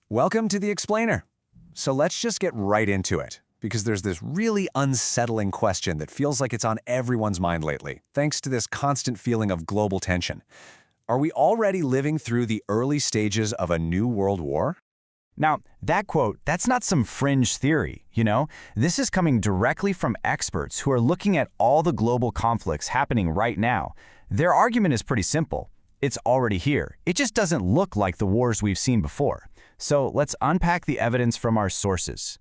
Welcome to the Explainer. So let's just get right into it, because there's this really unsettling question that feels like it's on everyone's mind lately, thanks to this constant feeling of global tension. Are we already living through the early stages of a new world war? Now, that quote, that's not some fringe theory, you know? This is coming directly from experts who are looking at all the global conflicts happening right now. Their argument is pretty simple. It's already here. It just doesn't look like the wars we've seen before. So let's unpack the evidence from our sources.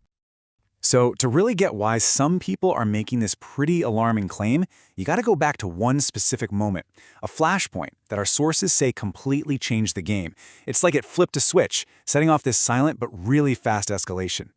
So to really get why some people are making this pretty alarming claim, you got to go back to one specific moment, a flashpoint that our sources say completely changed the game. It's like it flipped a switch, setting off this silent but really fast escalation.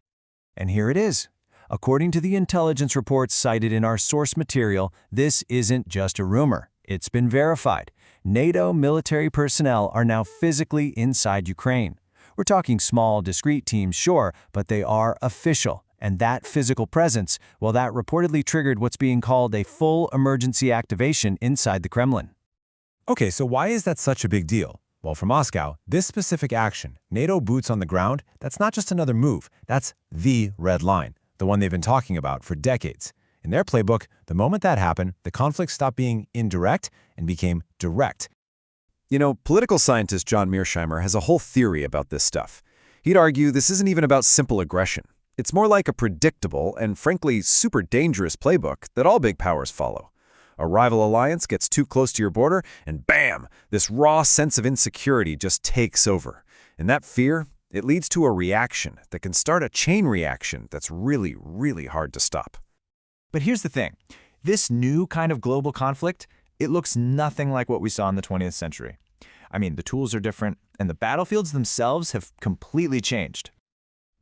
And here it is. According to the intelligence reports cited in our source material, this isn't just a rumor. It's been verified. NATO military personnel are now physically inside Ukraine. We're talking small, discrete teams, sure, but they are official. And that physical presence, well, that reportedly triggered what's being called a full emergency activation inside the Kremlin. Okay, so why is that such a big deal? Well, for Moscow, this specific action, NATO boots on the ground, that's not just another move. That's the red line, the one they've been talking about for decades. In their playbook, the moment that happened, the conflict stopped being indirect and became direct. You know, political scientist John Mearsheimer has a whole theory about this stuff. He'd argue this isn't even about simple aggression. It's more like a predictable and, frankly, super dangerous playbook that all big powers follow. A rival alliance gets too close to your border, and bam, this raw sense of insecurity just takes over. And that fear, it leads to a reaction that can start a chain reaction that's really, really hard to stop. But here's the thing. This new kind of global conflict, it looks nothing like what we saw in the 20th century. I mean, the tools are different, and the battlefields themselves have completely changed.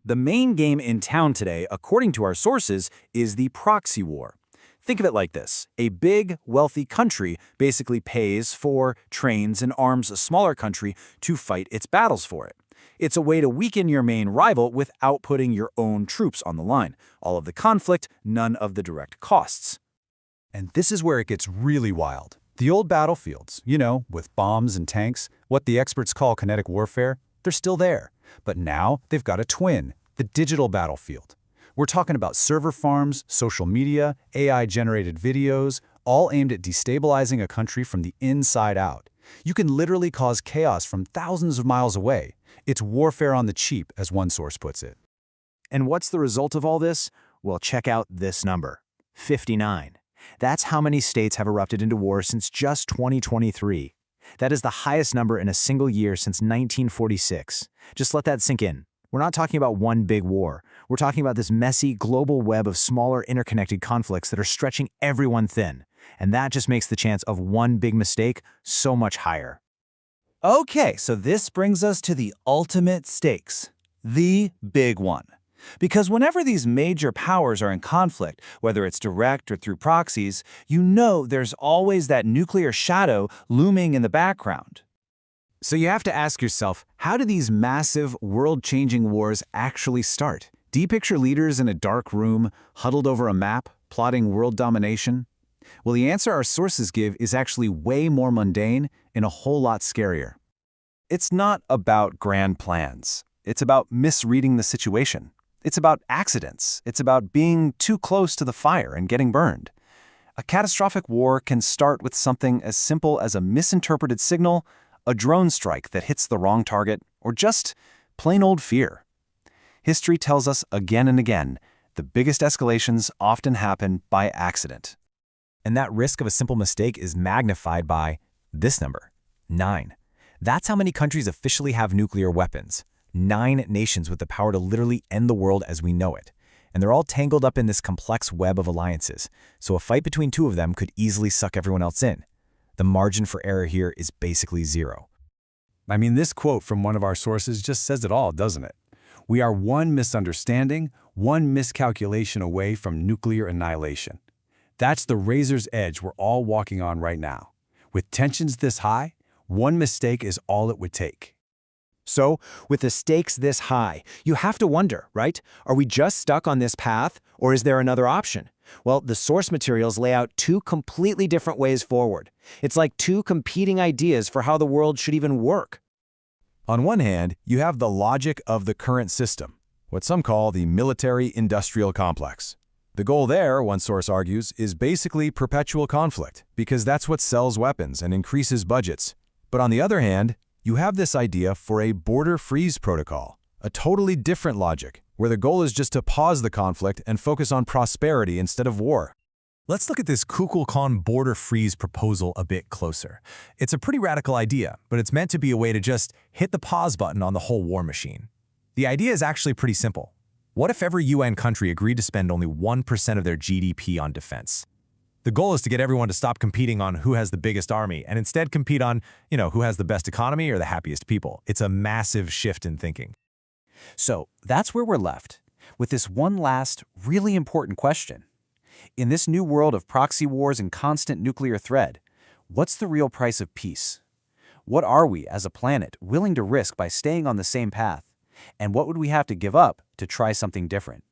The main game in town today, according to our sources, is the proxy war. Think of it like this. A big, wealthy country basically pays for, trains, and arms a smaller country to fight its battles for it. It's a way to weaken your main rival without putting your own troops on the line. All of the conflict, none of the direct costs. And this is where it gets really wild. The old battlefields, with bombs and tanks, what the experts call kinetic warfare, they're still there. But now they've got a twin, the digital battlefield. We're talking about server farms, social media, AI-generated videos, all aimed at destabilizing a country from the inside out. You can literally cause chaos from thousands of miles away. It's warfare on the cheap, as one source puts it. And what's the result of all this? Well, check out this number, 59. That's how many states have erupted into war since just 2023. That is the highest number in a single year since 1946. Just let that sink in. We're not talking about one big war. We're talking about this messy global web of smaller interconnected conflicts that are stretching everyone thin. And that just makes the chance of one big mistake so much higher. Okay, so this brings us to the ultimate stakes, the big one. Because whenever these major powers are in conflict, whether it's direct or through proxies, you know there's always that nuclear shadow looming in the background. So you have to ask yourself, how do these massive, world-changing wars actually start? Do you picture leaders in a dark room, huddled over a map, plotting world domination? Well, the answer our sources give is actually way more mundane and a whole lot scarier. It's not about grand plans. It's about misreading the situation. It's about accidents. It's about being too close to the fire and getting burned. A catastrophic war can start with something as simple as a misinterpreted signal, a drone strike that hits the wrong target, or just plain old fear. History tells us again and again, the biggest escalations often happen by accident. And that risk of a simple mistake is magnified by this number, 9. That's how many countries officially have nuclear weapons. 9 nations with the power to literally end the world as we know it. And they're all tangled up in this complex web of alliances, so a fight between 2 of them could easily suck everyone else in. The margin for error here is basically 0. I mean, this quote from one of our sources just says it all, doesn't it? We are one misunderstanding, one miscalculation away from nuclear annihilation. That's the razor's edge we're all walking on right now. With tensions this high, one mistake is all it would take. So, with the stakes this high, you have to wonder, right? Are we just stuck on this path, or is there another option? Well, the source materials lay out 2 completely different ways forward. It's like 2 competing ideas for how the world should even work. On one hand, you have the logic of the current system, what some call the military-industrial complex. The goal there, one source argues, is basically perpetual conflict, because that's what sells weapons and increases budgets. But on the other hand, you have this idea for a border freeze protocol, a totally different logic, where the goal is just to pause the conflict and focus on prosperity instead of war. Let's look at this Kukulkan border freeze proposal a bit closer. It's a pretty radical idea, but it's meant to be a way to just hit the pause button on the whole war machine. The idea is actually pretty simple. What if every UN country agreed to spend only 1% of their GDP on defense? The goal is to get everyone to stop competing on who has the biggest army and instead compete on, who has the best economy or the happiest people. It's a massive shift in thinking. So that's where we're left, with this one last, really important question. In this new world of proxy wars and constant nuclear threat, what's the real price of peace? What are we, as a planet, willing to risk by staying on the same path? And what would we have to give up to try something different?